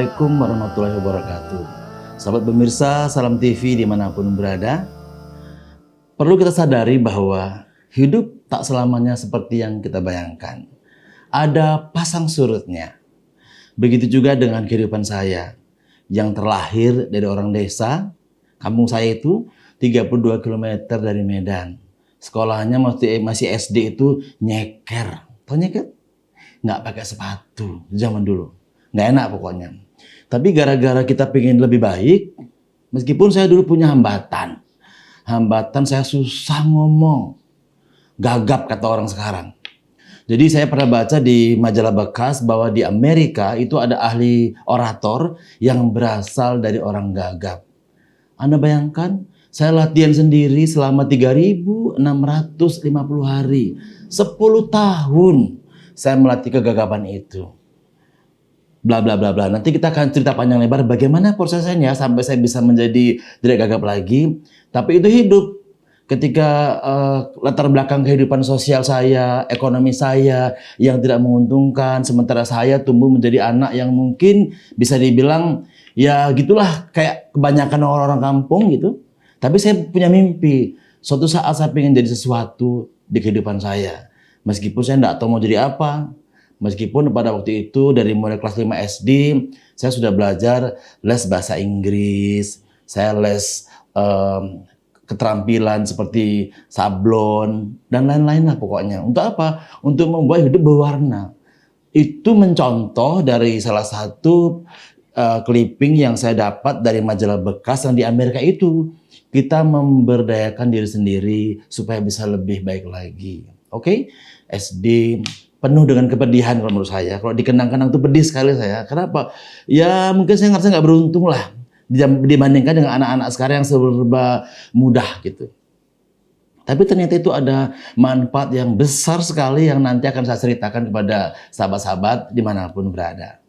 Assalamualaikum warahmatullahi wabarakatuh. Sahabat pemirsa, Salam TV dimanapun berada. Perlu kita sadari bahwa hidup tak selamanya seperti yang kita bayangkan. Ada pasang surutnya. Begitu juga dengan kehidupan saya yang terlahir dari orang desa. Kampung saya itu 32 km dari Medan. Sekolahnya masih SD itu nyeker. Tahu nyeker? Nggak pakai sepatu zaman dulu. Nggak enak pokoknya. Tapi gara-gara kita pengen lebih baik, meskipun saya dulu punya hambatan. Hambatan saya susah ngomong. Gagap kata orang sekarang. Jadi saya pernah baca di majalah bekas bahwa di Amerika itu ada ahli orator yang berasal dari orang gagap. Anda bayangkan, saya latihan sendiri selama 3.650 hari. 10 tahun saya melatih kegagapan itu. Bla bla bla bla. Nanti kita akan cerita panjang lebar bagaimana prosesnya sampai saya bisa menjadi tidak gagap lagi. Tapi itu hidup. Ketika latar belakang kehidupan sosial saya, ekonomi saya yang tidak menguntungkan, sementara saya tumbuh menjadi anak yang mungkin bisa dibilang ya gitulah kayak kebanyakan orang-orang kampung gitu. Tapi saya punya mimpi. Suatu saat saya ingin jadi sesuatu di kehidupan saya. Meskipun saya tidak tahu mau jadi apa. Meskipun pada waktu itu dari mulai kelas 5 SD saya sudah belajar les bahasa Inggris, saya les keterampilan seperti sablon dan lain-lain lah pokoknya. Untuk apa? Untuk membuat hidup berwarna. Itu mencontoh dari salah satu clipping yang saya dapat dari majalah bekas yang di Amerika itu. Kita memberdayakan diri sendiri supaya bisa lebih baik lagi. Oke? SD penuh dengan kepedihan kalau menurut saya. Kalau dikenang-kenang itu pedih sekali saya. Kenapa? Ya mungkin saya ngerasa nggak beruntung lah dibandingkan dengan anak-anak sekarang yang serba mudah gitu. Tapi ternyata itu ada manfaat yang besar sekali yang nanti akan saya ceritakan kepada sahabat-sahabat dimanapun berada.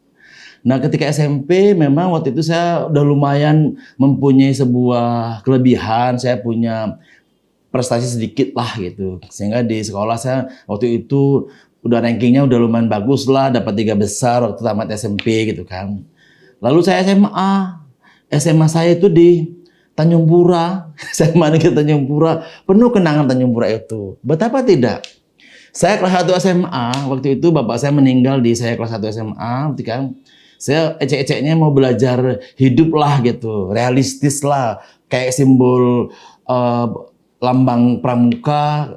Nah ketika SMP memang waktu itu saya udah lumayan mempunyai sebuah kelebihan. Saya punya prestasi sedikit lah gitu. Sehingga di sekolah saya waktu itu udah rankingnya udah lumayan bagus lah, dapat 3 besar waktu tamat SMP gitu kan. Lalu saya SMA saya itu di Tanjung Pura, SMA Negeri Tanjung Pura, penuh kenangan Tanjung Pura itu. Betapa tidak? Saya kelas 1 SMA, waktu itu bapak saya meninggal di saya kelas 1 SMA, gitu kan. Saya ecek-eceknya mau belajar hidup lah gitu, realistis lah, kayak simbol lambang pramuka,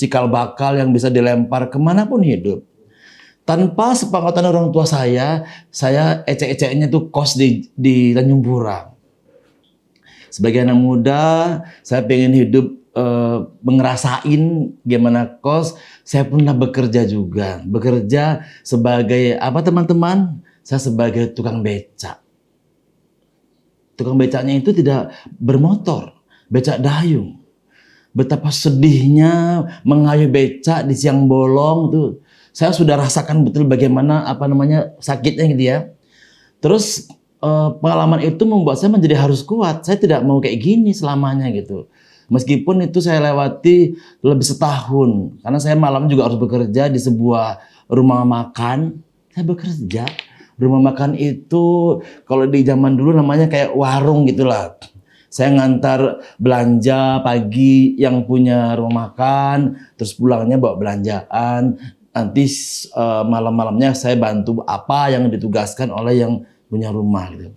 cikal bakal yang bisa dilempar kemanapun hidup. Tanpa sepengetahuan orang tua saya ecek-eceknya tuh kos di Tanjung Pura. Sebagai anak muda, saya pengen hidup ngerasain gimana kos. Saya pernah bekerja juga. Bekerja sebagai apa teman-teman? Saya sebagai tukang becak. Tukang becaknya itu tidak bermotor, becak dayung. Betapa sedihnya mengayuh becak di siang bolong tuh. Saya sudah rasakan betul bagaimana sakitnya gitu ya. Terus pengalaman itu membuat saya menjadi harus kuat. Saya tidak mau kayak gini selamanya gitu. Meskipun itu saya lewati lebih setahun. Karena saya malam juga harus bekerja di sebuah rumah makan. Saya bekerja. Rumah makan itu kalau di zaman dulu namanya kayak warung gitulah. Saya ngantar belanja pagi yang punya rumah makan, terus pulangnya bawa belanjaan. Nanti malam-malamnya saya bantu apa yang ditugaskan oleh yang punya rumah gitu.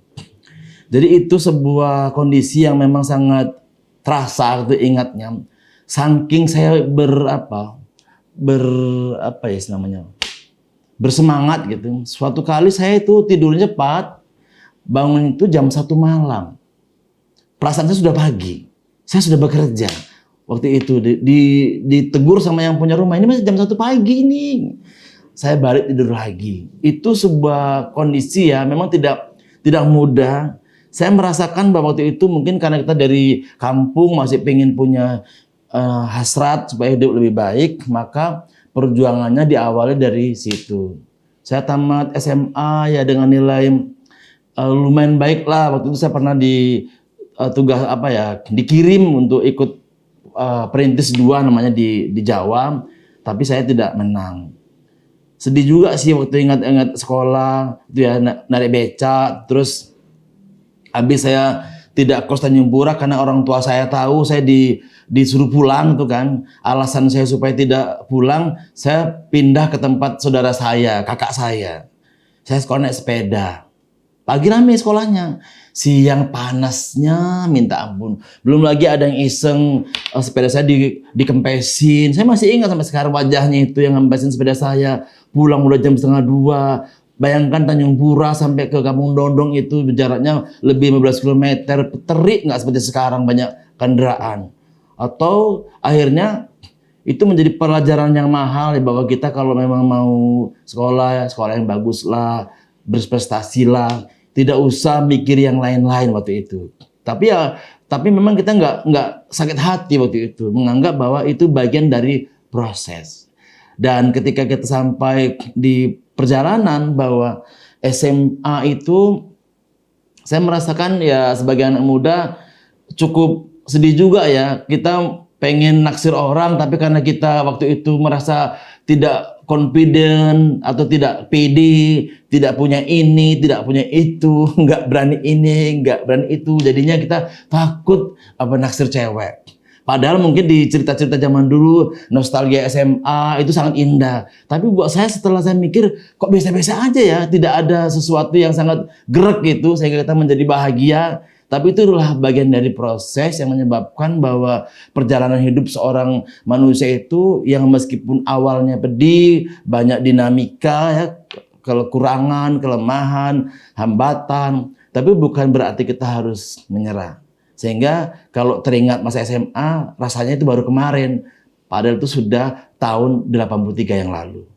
Jadi itu sebuah kondisi yang memang sangat terasa gitu ingatnya. Saking saya bersemangat gitu. Suatu kali saya itu tidurnya cepat, bangun itu jam 1 malam. Perasaan saya sudah pagi, saya sudah bekerja. Waktu itu ditegur sama yang punya rumah, ini masih jam 1 pagi nih. Saya balik tidur lagi. Itu sebuah kondisi ya, memang tidak mudah. Saya merasakan bahwa waktu itu mungkin karena kita dari kampung masih pengen punya hasrat supaya hidup lebih baik, maka perjuangannya diawali dari situ. Saya tamat SMA ya dengan nilai lumayan baik lah. Waktu itu saya pernah dikirim untuk ikut perintis 2 namanya di Jawa, tapi saya tidak menang. sedih juga sih waktu ingat-ingat sekolah itu ya, narik beca, terus habis saya tidak kos Tanjung Pura karena orang tua saya tahu saya disuruh pulang tuh kan. Alasan saya supaya tidak pulang, saya pindah ke tempat saudara saya, kakak saya. Saya sekolah naik sepeda. Pagi rame sekolahnya, siang panasnya minta ampun. Belum lagi ada yang iseng sepeda saya dikempesin. Saya masih ingat sampai sekarang wajahnya itu yang ngempesin sepeda saya. Pulang udah jam setengah 2. Bayangkan Tanjung Pura sampai ke Kampung Dondong itu jaraknya lebih 15 km. Terik nggak seperti sekarang banyak kendaraan. Atau akhirnya itu menjadi pelajaran yang mahal ya, bahwa kita kalau memang mau sekolah yang bagus lah, berprestasi lah, tidak usah mikir yang lain-lain waktu itu. Tapi memang kita nggak sakit hati waktu itu, menganggap bahwa itu bagian dari proses. Dan ketika kita sampai di perjalanan bahwa SMA itu, saya merasakan ya sebagai anak muda cukup sedih juga ya. Kita pengen naksir orang, tapi karena kita waktu itu merasa tidak confident atau tidak pede, tidak punya ini, tidak punya itu, nggak berani ini, nggak berani itu, jadinya kita takut naksir cewek. Padahal mungkin di cerita-cerita zaman dulu, nostalgia SMA itu sangat indah. Tapi buat saya setelah saya mikir, kok biasa-biasa aja ya, tidak ada sesuatu yang sangat gerak gitu, sehingga kita menjadi bahagia. Tapi itu adalah bagian dari proses yang menyebabkan bahwa perjalanan hidup seorang manusia itu yang meskipun awalnya pedih, banyak dinamika ya, kekurangan, kelemahan, hambatan, tapi bukan berarti kita harus menyerah. Sehingga kalau teringat masa SMA, rasanya itu baru kemarin. Padahal itu sudah tahun 83 yang lalu.